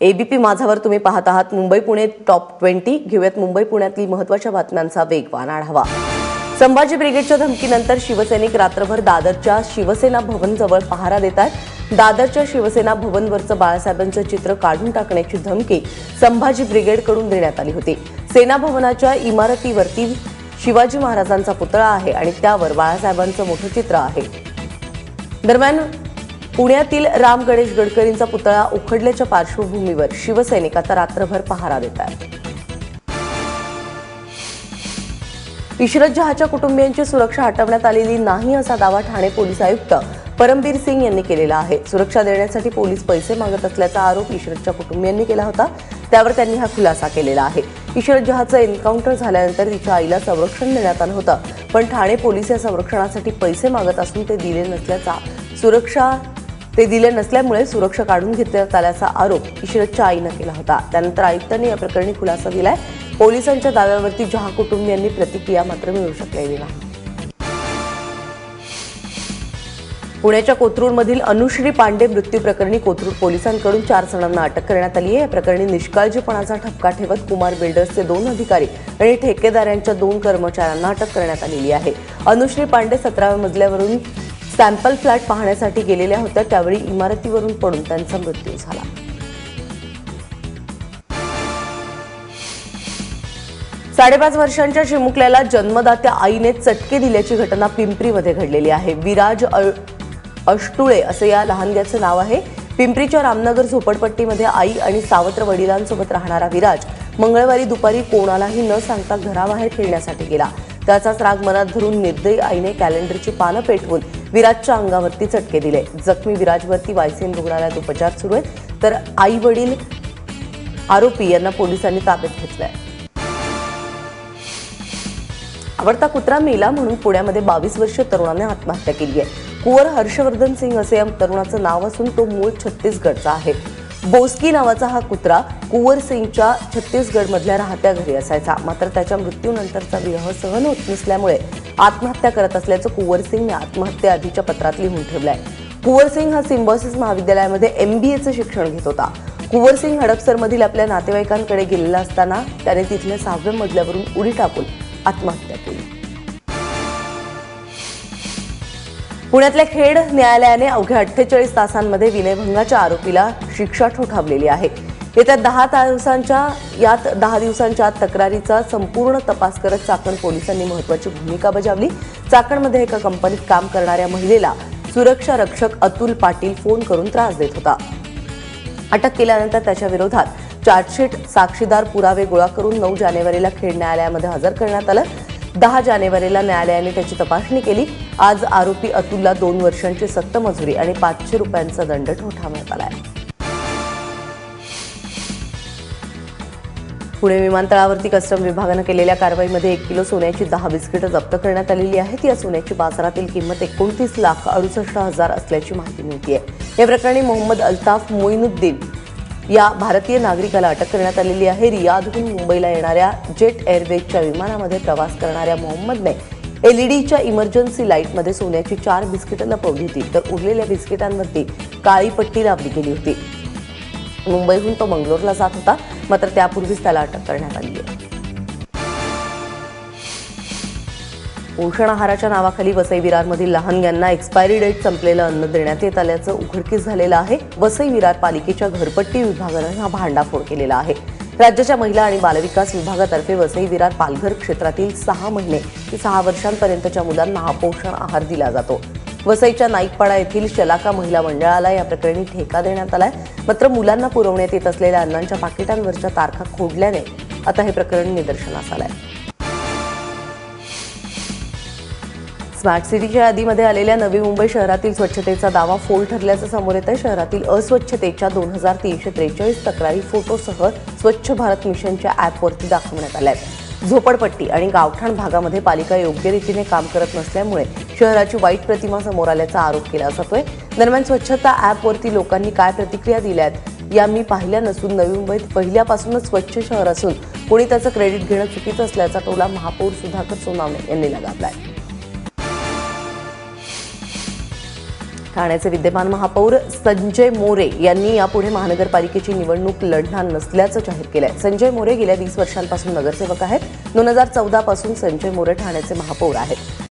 ABP माझावर तुम्ही पाहत आहात. मुंबई पुणे टॉप 20 घेऊयात मुंबई पुण्यातील महत्त्वाच्या बातम्यांचा वेगवान आढावा. संभाजी ब्रिगेडच्या धमकीनंतर शिवसैनिक रात्रभर दादरच्या शिवसेना भवन जवळ पहारा देतात. दादरच्या शिवसेना भवनवरचं बाळासाहेबांचं चित्र काढून टाकण्याची धमकी संभाजी ब्रिगेडकडून देण्यात आली होती. सेना भवनाच्या इमारतीवरती शिवाजी महाराजांचा पुतळा आहे आणि त्यावर बाळासाहेबांचं मोठं चित्र आहे. दरम्यान पुण्यातील राम गणेश गडकरींचा पुतळा उखडल्याच्या पार्श्वभूमीवर शिवसैनिक आता रात्रभर पहारा देतात. इशरत जहांच्या कुटुंबियांची सुरक्षा हटवण्यात आलेली नाही असा दावा ठाणे पोलीस आयुक्त परमबीर सिंग यांनी केलेला आहे. सुरक्षा देण्यासाठी पोलीस पैसे मागत असल्याचा आरोप इशरतच्या कुटुंबियांनी केला होता. त्यावर त्यांनी हा खुलासा केलेला आहे. इशरत जहांचं एन्काउंटर झाल्यानंतर तिच्या आईला संरक्षण देण्यात आलं होतं, पण ठाणे पोलीस या संरक्षणासाठी पैसे मागत असून ते दिले नसल्यामुळे सुरक्षा काढून घेण्यात आल्याचा आरोप इशरतच्या आईनं केला होता. त्यानंतर आयुक्तांनी या प्रकरणी खुलासा दिलाय. पोलिसांच्या दाव्यावरती जहां कुटुंबियांनी प्रतिक्रिया मात्र मिळू शकलेली नाही. पुण्याच्या कोथरूडमधील अनुश्री पांडे मृत्यू प्रकरणी कोथरूड पोलिसांकडून 4 जणांना अटक करण्यात आली आहे. या प्रकरणी निष्काळजीपणाचा ठपका ठेवत कुमार बिल्डर्सचे 2 अधिकारी आणि ठेकेदारांच्या 2 कर्मचाऱ्यांना अटक करण्यात आलेली आहे. अनुश्री पांडे 17व्या मजल्यावरून सॅम्पल फ्लॅट पाहण्यासाठी गेलेल्या होत्या. त्यावेळी इमारतीवरून पडून त्यांचा मृत्यू झाला. साडेपाच वर्षांच्या चिमुकल्याला जन्मदात्या आईने चटके दिल्याची घटना पिंपरीमध्ये घडलेली आहे. विराज अष्टुळे असे या लहानग्याचं नाव आहे. पिंपरीच्या रामनगर झोपडपट्टीमध्ये आई आणि सावत्र वडिलांसोबत राहणारा विराज मंगळवारी दुपारी कोणालाही न सांगता घराबाहेर खेळण्यासाठी गेला. त्याचाच राग मनात धरून निर्दयी आईने कॅलेंडरची पानं पेटवून विराजच्या अंगावरती चटके दिले. जखमी विराजवरती वायसीएम रुग्णालयात उपचार सुरू आहेत, तर आई वडील आरोपी यांना पोलिसांनी ताब्यात घेतलंय. आवडता कुत्रा मेला म्हणून पुण्यामध्ये 22 वर्षीय तरुणाने आत्महत्या केली आहे. कुंवर हर्षवर्धन सिंग असे या तरुणाचं नाव असून तो मूळ छत्तीसगडचा आहे. बोस्की नावाचा हा कुत्रा कुंवर सिंगच्या छत्तीसगडमधल्या राहत्या घरी असायचा. मात्र त्याच्या मृत्यूनंतरचा विरह सहन होत नसल्यामुळे आत्महत्या करत असल्याचं कुंवर सिंगने आत्महत्येआधीच्या पत्रात लिहून ठेवलंय. कुंवर सिंग हा सिम्बॉसिस महाविद्यालयामध्ये MBAचं शिक्षण घेत होता. कुंवर सिंग हडपसरमधील आपल्या नातेवाईकांकडे गेलेला असताना त्याने तिथल्या 6व्या मजल्यावरून उडी टाकून आत्महत्या केली. पुण्यातल्या खेड न्यायालयाने अवघ्या 48 तासांमध्ये विनयभंगाच्या आरोपीला शिक्षा ठोठावलेली आहे. येत्या 10 दिवसांच्या आत तक्रारीचा संपूर्ण तपास करत चाकण पोलिसांनी महत्त्वाची भूमिका बजावली. चाकणमध्ये एका कंपनीत काम करणाऱ्या महिलेला सुरक्षा रक्षक अतुल पाटील फोन करून त्रास देत होता. अटक केल्यानंतर त्याच्या विरोधात चार्जशीट, साक्षीदार, पुरावे गोळा करून 9 जानेवारीला खेड न्यायालयामध्ये हजर करण्यात आलं. 10 जानेवारीला न्यायालयाने त्याची तपासणी केली. आज आरोपी अतुलला 2 वर्षांची सक्तमजुरी आणि 500 रुपयांचा दंड ठोठावण्यात आलाय. पुणे विमानतळावरती कस्टम विभागानं केलेल्या कारवाईमध्ये 1 किलो सोन्याची 10 बिस्किटं जप्त करण्यात आलेली आहेत. या सोन्याची बाजारातील किंमत 29,68,000 असल्याची माहिती मिळतेय. या प्रकरणी मोहम्मद अल्ताफ मोइनुद्दीन या भारतीय नागरिकाला अटक करण्यात आलेली आहे. रियादहून मुंबईला येणाऱ्या जेट एअरवेजच्या विमानामध्ये प्रवास करणाऱ्या मोहम्मदने LEDच्या इमर्जन्सी लाईटमध्ये सोन्याची 4 बिस्किटं लपवली होती, तर उरलेल्या बिस्किटांवरती काळी पट्टी लावली गेली होती. मुंबईहून तो मंगलोरला जात होता, मात्र त्यापूर्वीच त्याला अटक करण्यात आली आहे. पोषण आहाराच्या नावाखाली वसई विरारमधील लहानग्यांना एक्सपायरी डेट संपलेलं अन्न देण्यात येत आल्याचं उघडकीस झालेलं आहे. वसई विरार पालिकेच्या घरपट्टी विभागानं हा भांडाफोड केलेला आहे. राज्याच्या महिला आणि बालविकास विभागातर्फे वसई विरार पालघर क्षेत्रातील 6 महिने ते 6 वर्षांपर्यंतच्या मुलांना हा पोषण आहार दिला जातो. वसईच्या नाईकपाडा येथील शलाका महिला मंडळाला या प्रकरणी ठेका देण्यात आलाय. मात्र मुलांना पुरवण्यात येत असलेल्या अन्नांच्या पाकिटांवरच्या तारखा खोडल्याने आता हे प्रकरण निदर्शनास आलंय. स्मार्ट सिटीच्या यादीमध्ये आलेल्या नवी मुंबई शहरातील स्वच्छतेचा दावा फोल ठरल्याचं समोर येत आहे. शहरातील अस्वच्छतेच्या 2343 तक्रारी फोटोसह स्वच्छ भारत मिशनच्या ॲपवरती दाखवण्यात आल्या आहेत. झोपडपट्टी आणि गावठाण भागामध्ये पालिका योग्य रीतीने काम करत नसल्यामुळे शहराची वाईट प्रतिमा समोर आल्याचा आरोप केला जातोय. दरम्यान स्वच्छता ॲपवरती लोकांनी काय प्रतिक्रिया दिल्यात या मी पाहिल्या नसून नवी मुंबईत पहिल्यापासूनच स्वच्छ शहर असून कोणी त्याचं क्रेडिट घेणं चुकीचं असल्याचा टोला महापौर सुधाकर सोनावणे यांनी लगावलाय. ठाण्याचे विद्यमान महापौर संजय मोरे यांनी यापुढे महानगरपालिकेची निवडणूक लढणार नसल्याचं जाहीर केलंय. संजय मोरे गेल्या 20 वर्षांपासून नगरसेवक आहेत. 2014 पासून संजय मोरे ठाण्याचे महापौर आहेत.